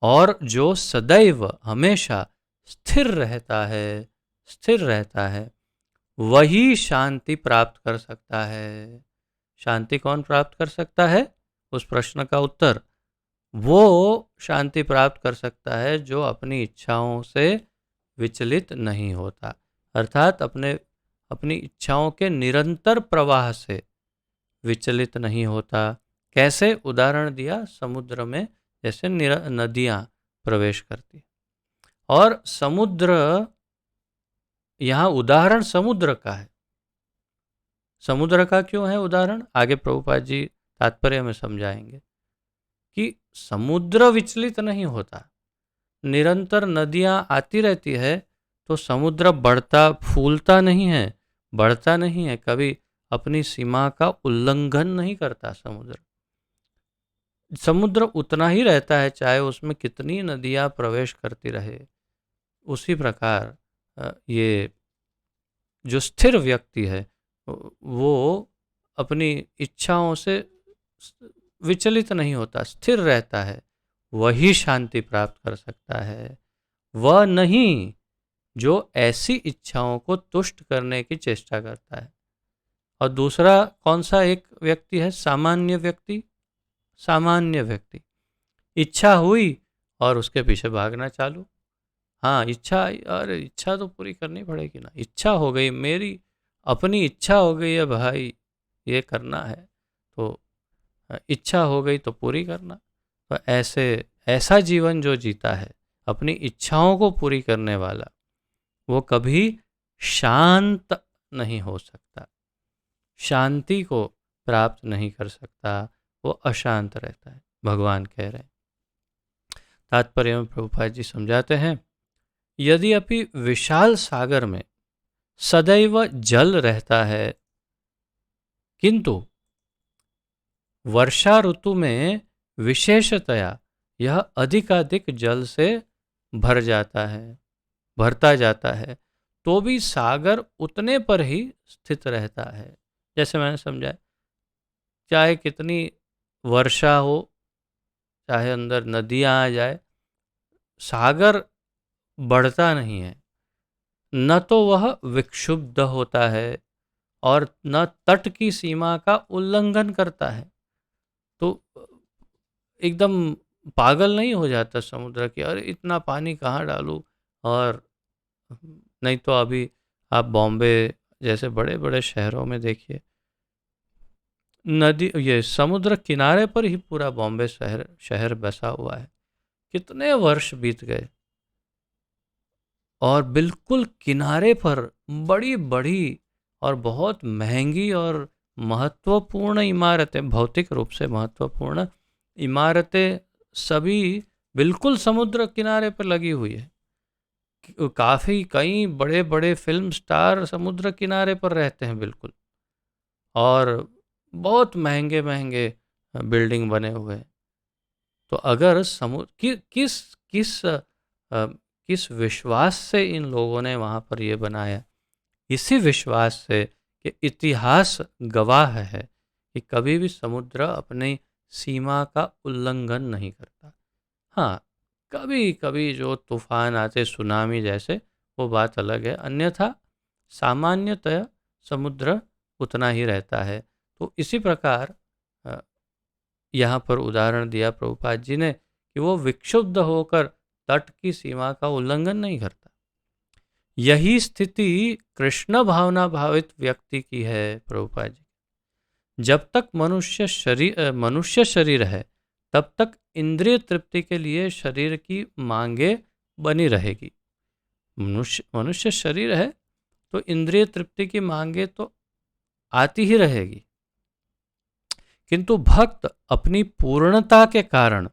और जो सदैव हमेशा स्थिर रहता है, स्थिर रहता है, वही शांति प्राप्त कर सकता है। शांति कौन प्राप्त कर सकता है? उस प्रश्न का उत्तर, वो शांति प्राप्त कर सकता है जो अपनी इच्छाओं से विचलित नहीं होता, अर्थात अपनी इच्छाओं के निरंतर प्रवाह से विचलित नहीं होता। कैसे? उदाहरण दिया, समुद्र में जैसे नदियां प्रवेश करती, और समुद्र, यहाँ उदाहरण समुद्र का है। समुद्र का क्यों है उदाहरण? आगे प्रभुपाद जी तात्पर्य में समझाएंगे कि समुद्र विचलित नहीं होता, निरंतर नदियां आती रहती है, तो समुद्र बढ़ता फूलता नहीं है, बढ़ता नहीं है, कभी अपनी सीमा का उल्लंघन नहीं करता। समुद्र उतना ही रहता है, चाहे उसमें कितनी नदियां प्रवेश करती रहे। उसी प्रकार ये जो स्थिर व्यक्ति है, वो अपनी इच्छाओं से विचलित नहीं होता, स्थिर रहता है, वही शांति प्राप्त कर सकता है। वह नहीं जो ऐसी इच्छाओं को तुष्ट करने की चेष्टा करता है। और दूसरा कौन सा एक व्यक्ति है? सामान्य व्यक्ति। सामान्य व्यक्ति, इच्छा हुई और उसके पीछे भागना चालू। हाँ, इच्छा, अरे इच्छा तो पूरी करनी पड़ेगी ना, इच्छा हो गई, मेरी अपनी इच्छा हो गई है भाई, ये करना है, तो इच्छा हो गई तो पूरी करना। तो ऐसा जीवन जो जीता है अपनी इच्छाओं को पूरी करने वाला, वो कभी शांत नहीं हो सकता, शांति को प्राप्त नहीं कर सकता, वो अशांत रहता है, भगवान कह रहे हैं। तात्पर्य में प्रभुपाद जी समझाते हैं, यदि अपि विशाल सागर में सदैव जल रहता है, किंतु वर्षा ऋतु में विशेषतया यह अधिकाधिक जल से भरता जाता है, तो भी सागर उतने पर ही स्थित रहता है। जैसे मैंने समझाया, चाहे कितनी वर्षा हो, चाहे अंदर नदियां आ जाए, सागर बढ़ता नहीं है, न तो वह विक्षुब्ध होता है और न तट की सीमा का उल्लंघन करता है। तो एकदम पागल नहीं हो जाता समुद्र कि अरे इतना पानी कहाँ डालूं। और नहीं तो अभी आप बॉम्बे जैसे बड़े बड़े शहरों में देखिए, नदी ये समुद्र किनारे पर ही पूरा बॉम्बे शहर शहर बसा हुआ है। कितने वर्ष बीत गए और बिल्कुल किनारे पर बड़ी बड़ी और बहुत महंगी और महत्वपूर्ण इमारतें, भौतिक रूप से महत्वपूर्ण इमारतें सभी बिल्कुल समुद्र किनारे पर लगी हुई है। काफ़ी कई बड़े बड़े फिल्म स्टार समुद्र किनारे पर रहते हैं बिल्कुल, और बहुत महंगे महंगे बिल्डिंग बने हुए हैं। तो अगर किस किस किस विश्वास से इन लोगों ने वहाँ पर ये बनाया, इसी विश्वास से कि इतिहास गवाह है कि कभी भी समुद्र अपनी सीमा का उल्लंघन नहीं करता। हाँ, कभी कभी जो तूफान आते सुनामी जैसे, वो बात अलग है, अन्यथा सामान्यतः समुद्र उतना ही रहता है। तो इसी प्रकार अ, यहाँ पर उदाहरण दिया प्रभुपाद जी ने कि वो विक्षुब्ध होकर तट की सीमा का उल्लंघन नहीं करता। यही स्थिति कृष्ण भावना भावित व्यक्ति की है प्रभुपाद जी। जब तक मनुष्य शरीर है, तब तक इंद्रिय तृप्ति के लिए शरीर की मांगे बनी रहेगी। मनुष्य मनुष्य शरीर है तो इंद्रिय तृप्ति की मांगे तो आती ही रहेगी। किंतु भक्त अपनी पूर्णता के कारण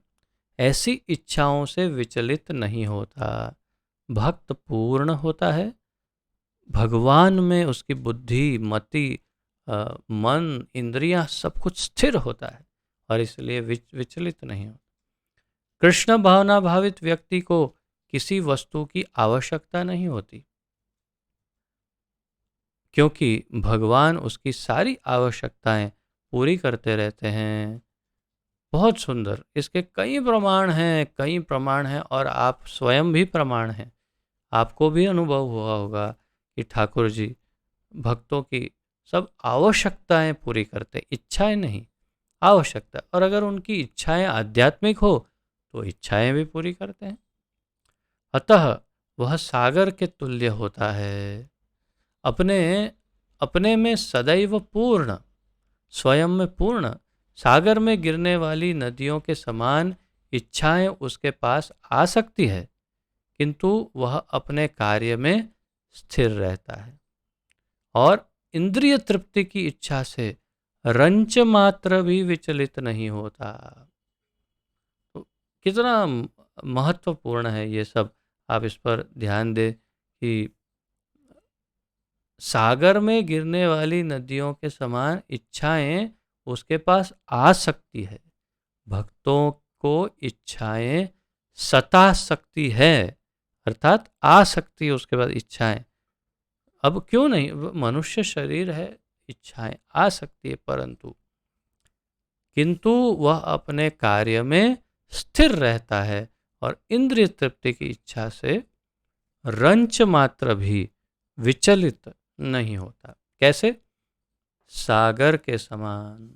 ऐसी इच्छाओं से विचलित नहीं होता। भक्त पूर्ण होता है, भगवान में उसकी बुद्धि, मति, मन, इंद्रियां सब कुछ स्थिर होता है और इसलिए विचलित नहीं होता। कृष्ण भावना भावित व्यक्ति को किसी वस्तु की आवश्यकता नहीं होती, क्योंकि भगवान उसकी सारी आवश्यकताएं पूरी करते रहते हैं। बहुत सुंदर, इसके कई प्रमाण हैं, कई प्रमाण हैं, और आप स्वयं भी प्रमाण हैं। आपको भी अनुभव हुआ होगा कि ठाकुर जी भक्तों की सब आवश्यकताएं पूरी करते, इच्छाएं नहीं, आवश्यकता। और अगर उनकी इच्छाएं आध्यात्मिक हो तो इच्छाएं भी पूरी करते हैं। अतः वह सागर के तुल्य होता है, अपने अपने में सदैव पूर्ण, स्वयं में पूर्ण। सागर में गिरने वाली नदियों के समान इच्छाएं उसके पास आ सकती है, किंतु वह अपने कार्य में स्थिर रहता है और इंद्रिय तृप्ति की इच्छा से रंच मात्र भी विचलित नहीं होता। तो कितना महत्वपूर्ण है ये सब, आप इस पर ध्यान दें कि सागर में गिरने वाली नदियों के समान इच्छाएं उसके पास आ सकती है। भक्तों को इच्छाएं सता सकती है, अर्थात आ सकती है उसके बाद इच्छाएं। अब क्यों नहीं, मनुष्य शरीर है, इच्छाएं आ सकती है, परंतु किंतु वह अपने कार्य में स्थिर रहता है और इंद्रिय तृप्ति की इच्छा से रंच मात्र भी विचलित नहीं होता। कैसे? सागर के समान।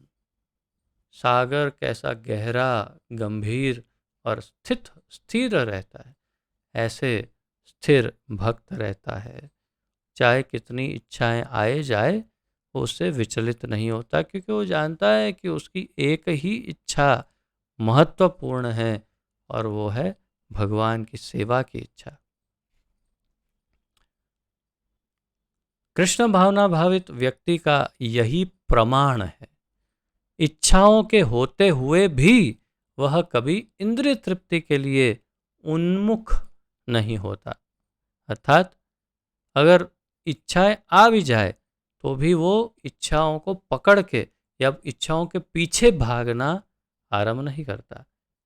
सागर कैसा गहरा, गंभीर और स्थिर रहता है, ऐसे स्थिर भक्त रहता है। चाहे कितनी इच्छाएं आए जाए, वो उससे विचलित नहीं होता, क्योंकि वो जानता है कि उसकी एक ही इच्छा महत्वपूर्ण है, और वो है भगवान की सेवा की इच्छा। कृष्ण भावना भावित व्यक्ति का यही प्रमाण है। इच्छाओं के होते हुए भी वह कभी इंद्रिय तृप्ति के लिए उन्मुख नहीं होता। अर्थात अगर इच्छाएं आ भी जाए तो भी वो इच्छाओं को पकड़ के या इच्छाओं के पीछे भागना आरंभ नहीं करता।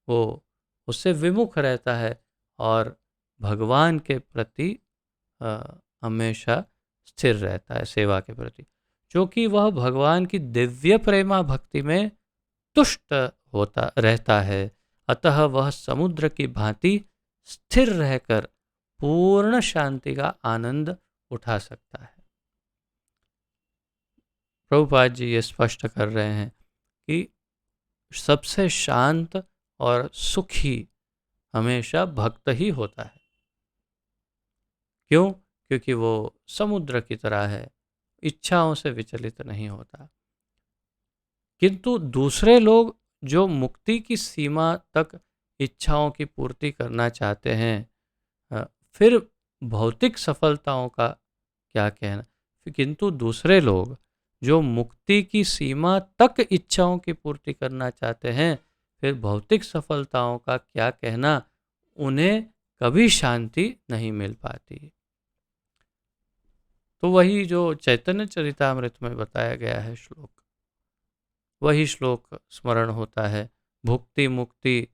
वो उससे विमुख रहता है और भगवान के प्रति अ, हमेशा स्थिर रहता है, सेवा के प्रति, क्योंकि वह भगवान की दिव्य प्रेमा भक्ति में तुष्ट होता रहता है। अतः वह समुद्र की भांति स्थिर रहकर पूर्ण शांति का आनंद उठा सकता है। प्रभुपाद जी ये स्पष्ट कर रहे हैं कि सबसे शांत और सुखी हमेशा भक्त ही होता है। क्यों? क्योंकि वो समुद्र की तरह है, इच्छाओं से विचलित नहीं होता। किंतु दूसरे लोग जो मुक्ति की सीमा तक इच्छाओं की पूर्ति करना चाहते हैं, फिर भौतिक सफलताओं का क्या कहना। किंतु दूसरे लोग जो मुक्ति की सीमा तक इच्छाओं की पूर्ति करना चाहते हैं, फिर भौतिक सफलताओं का क्या कहना, उन्हें कभी शांति नहीं मिल पाती। तो वही जो चैतन्य चरितामृत में बताया गया है श्लोक, वही श्लोक स्मरण होता है। भुक्ति मुक्ति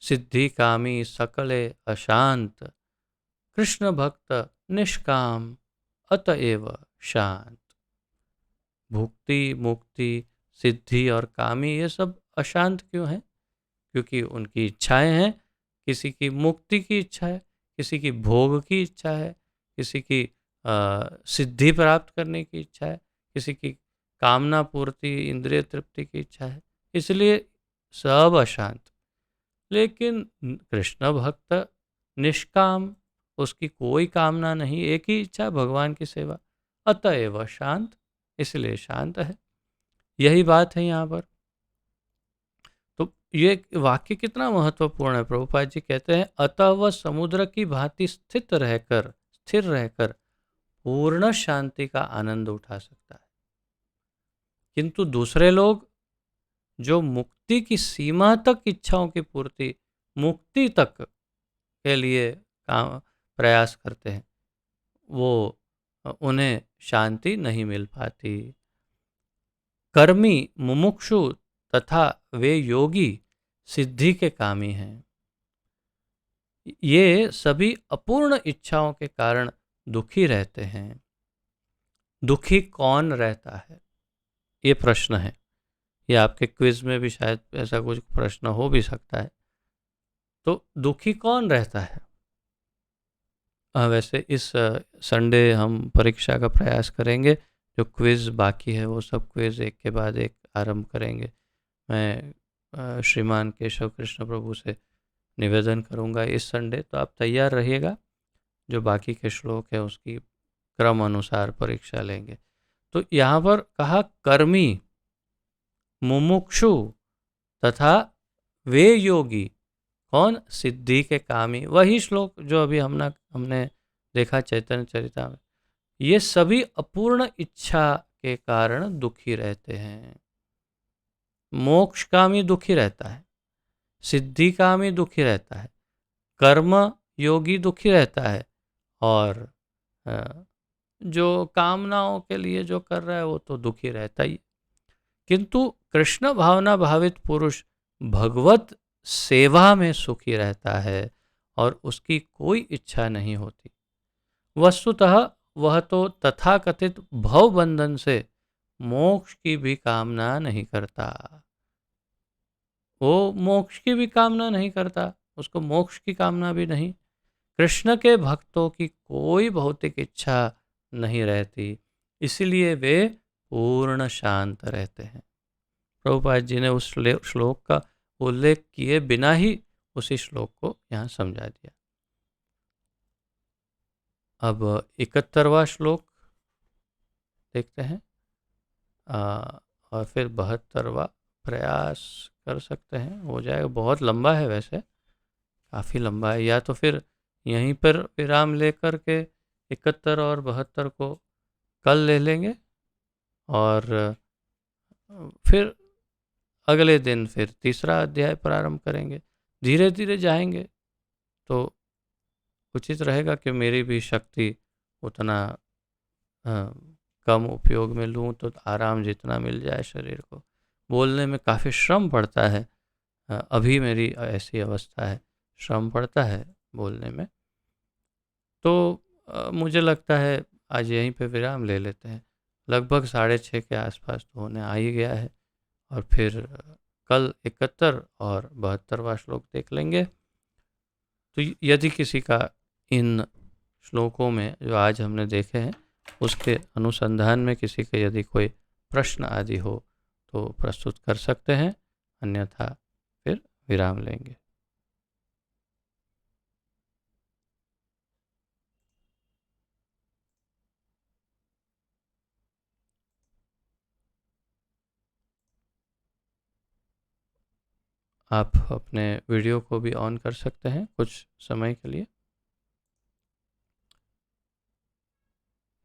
सिद्धि कामी सकले अशांत, कृष्ण भक्त निष्काम अतएव शांत। भुक्ति मुक्ति सिद्धि और कामी ये सब अशांत क्यों हैं? क्योंकि उनकी इच्छाएं हैं। किसी की मुक्ति की इच्छा है, किसी की भोग की इच्छा है, किसी की सिद्धि प्राप्त करने की इच्छा है, किसी की कामना पूर्ति इंद्रिय तृप्ति की इच्छा है, इसलिए सब अशांत। लेकिन कृष्ण भक्त निष्काम, उसकी कोई कामना नहीं, एक ही इच्छा भगवान की सेवा, अतएव शांत, इसलिए शांत है। यही बात है यहाँ पर। तो ये वाक्य कितना महत्वपूर्ण है। प्रभुपाद जी कहते हैं, अतः वह समुद्र की भांति स्थिर रहकर पूर्ण शांति का आनंद उठा सकता है। किंतु दूसरे लोग जो मुक्ति की सीमा तक इच्छाओं की पूर्ति, मुक्ति तक के लिए काम प्रयास करते हैं, वो उन्हें शांति नहीं मिल पाती। कर्मी मुमुक्षु तथा वे योगी सिद्धि के कामी हैं। ये सभी अपूर्ण इच्छाओं के कारण दुखी रहते हैं। दुखी कौन रहता है, ये प्रश्न है। ये आपके क्विज में भी शायद ऐसा कुछ प्रश्न हो भी सकता है। तो दुखी कौन रहता है? वैसे इस संडे हम परीक्षा का प्रयास करेंगे। जो क्विज बाकी है वो सब क्विज एक के बाद एक आरंभ करेंगे। मैं श्रीमान केशव कृष्ण प्रभु से निवेदन करूंगा इस संडे, तो आप तैयार रहिएगा। जो बाकी के श्लोक है उसकी क्रम अनुसार परीक्षा लेंगे। तो यहाँ पर कहा कर्मी मुमुक्षु तथा वे योगी, कौन? सिद्धि के कामी। वही श्लोक जो अभी हमने देखा चैतन्य चरिता में। ये सभी अपूर्ण इच्छा के कारण दुखी रहते हैं। मोक्ष कामी दुखी रहता है, सिद्धि कामी दुखी रहता है, कर्म योगी दुखी रहता है, और जो कामनाओं के लिए जो कर रहा है वो तो दुखी रहता ही। किंतु कृष्ण भावना भावित पुरुष भगवत सेवा में सुखी रहता है और उसकी कोई इच्छा नहीं होती। वस्तुतः वह तो तथाकथित भव बंधन से मोक्ष की भी कामना नहीं करता। वो मोक्ष की भी कामना नहीं करता, उसको मोक्ष की कामना भी नहीं। कृष्ण के भक्तों की कोई भौतिक इच्छा नहीं रहती, इसलिए वे पूर्ण शांत रहते हैं। प्रभुपाद जी ने उस श्लोक का उल्लेख किए बिना ही उसी श्लोक को यहाँ समझा दिया। अब 71वां श्लोक देखते हैं, और फिर 72वां प्रयास कर सकते हैं, हो जाएगा। बहुत लंबा है, वैसे काफ़ी लंबा है। या तो फिर यहीं पर विराम लेकर के 71 और 72 को कल ले लेंगे, और फिर अगले दिन फिर तीसरा अध्याय प्रारंभ करेंगे। धीरे धीरे जाएंगे तो उचित रहेगा कि मेरी भी शक्ति उतना कम उपयोग में लूँ, तो आराम जितना मिल जाए शरीर को। बोलने में काफ़ी श्रम पड़ता है, अभी मेरी ऐसी अवस्था है, श्रम पड़ता है बोलने में। तो मुझे लगता है आज यहीं पे विराम ले लेते हैं। लगभग 6:30 के आसपास तो होने आ ही गया है, और फिर कल 71 और 72वां श्लोक देख लेंगे। तो यदि किसी का इन श्लोकों में जो आज हमने देखे हैं उसके अनुसंधान में किसी के यदि कोई प्रश्न आदि हो तो प्रस्तुत कर सकते हैं, अन्यथा फिर विराम लेंगे। आप अपने वीडियो को भी ऑन कर सकते हैं कुछ समय के लिए।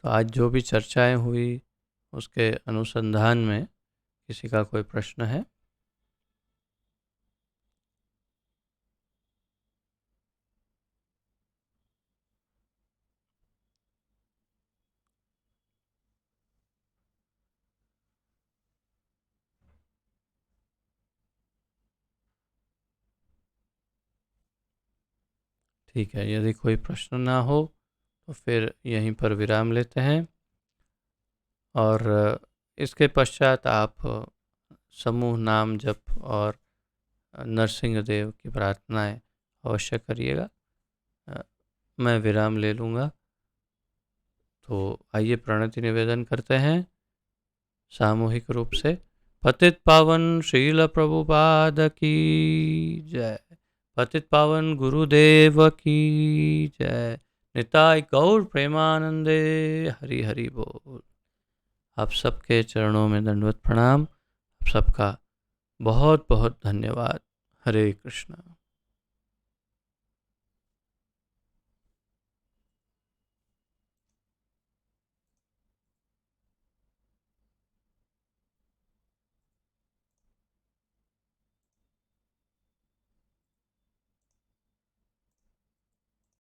तो आज जो भी चर्चाएं हुई उसके अनुसंधान में किसी का कोई प्रश्न है? ठीक है, यदि कोई प्रश्न ना हो तो फिर यहीं पर विराम लेते हैं। और इसके पश्चात आप समूह नाम जप और नरसिंह देव की प्रार्थनाएं अवश्य करिएगा। मैं विराम ले लूँगा। तो आइए प्रणति निवेदन करते हैं सामूहिक रूप से। पतित पावन श्रील प्रभुपाद की जय। पतित पावन गुरुदेव की जय। निताय गौर प्रेमानंदे। हरि हरि बोल। आप सबके चरणों में दंडवत प्रणाम। आप सबका बहुत बहुत धन्यवाद। हरे कृष्णा।